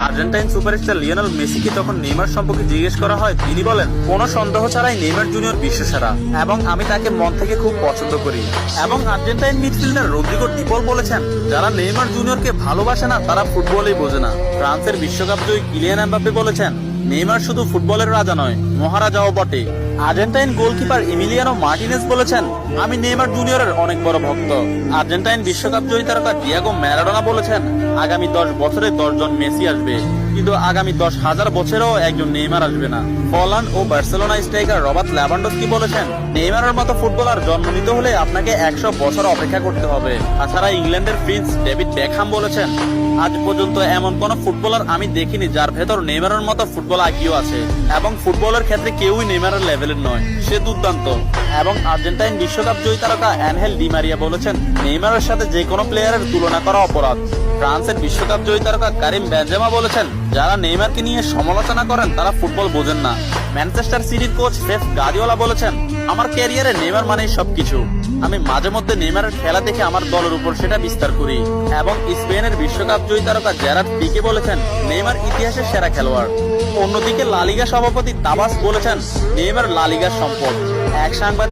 Argentine superstar Lionel মেসিকে যখন Neymar সম্পর্কে জিজ্ঞেস করা হয়, তিনি বলেন, কোনো সন্দেহ ছাড়াই নেইমার জুনিয়র বিশ্বসেরা এবং আমি তাকে মন থেকে খুব পছন্দ করি। এবং আর্জেন্টাইন মিডফিল্ডার রদ্রিগো ডিপল বলেছেন, যারা নেইমার জুনিয়রকে ভালোবাসে না তারা ফুটবলই বোঝে না। ফ্রান্সের বিশ্বকাপ জয়ী কিলিয়ান এমবাপ্পে বলেছেন, নেইমার শুধু ফুটবলের রাজা নয়, মহারাজাও বটে। আর্জেন্টাইন গোলকিপার ইমিলিয়ানো মার্টিনেজ বলেছেন, আমি নেইমার জুনিয়রের অনেক বড় ভক্ত। আর্জেন্টাইন বিশ্বকাপ জয়ী তারকা ডিয়েগো ম্যারাডোনা বলেছেন, আগামী 10 বছরে 10 জন মেসি আসবে, কিন্তু আগামী 10,000 বছরেও একজন নেইমার আসবে না। পোল্যান্ড ও বার্সেলোনা স্ট্রাইকার রবার্ট লেভানডস্কি বলেছেন, নেইমারের মতো ফুটবলার জন্ম নিতে হলে আপনাকে 100 বছর অপেক্ষা করতে হবে। তাছাড়া ইংল্যান্ডের প্রিন্স ডেভিড বেকহাম বলেছেন, আজ পর্যন্ত এমন কোন ফুটবলার আমি দেখিনি যার ভেতর নেইমারের মতো ফুটবল আইকিউ আছে, এবং ফুটবলের ক্ষেত্রে কেউই নেইমারের লেভেলের নয়, সে দুর্দান্ত। এবং আর্জেন্টাইন বিশ্বকাপ জয়ী তারকা অ্যানহেল ডি মারিয়া বলেছেন, নেইমারের সাথে যে কোনো প্লেয়ারের তুলনা করা অপরাধ। ফ্রান্সের বিশ্বকাপ জয়ী তারকা কারিম বেনজেমা বলেছেন, যারা নেইমারকে নিয়ে সমালোচনা করেন তারা ফুটবল বোঝেন না। ম্যানচেস্টার সিটির কোচ পেপ গার্দিওলা বলেছেন, আমার ক্যারিয়ারে নেইমার মানেই সবকিছু। আমি মাঝে মধ্যে নেইমারের খেলা দেখে আমার দলের উপর সেটা বিস্তার করি। এবং স্পেনের বিশ্বকাপ জয়ী তারকা জেরার্ড পিকে বলেছেন, নেইমার ইতিহাসের সেরা খেলোয়াড়। অন্যদিকে লা লিগা সভাপতি তাবাস বলেছেন, নেইমার লা লিগার সম্পদ। এক সাংবাদিক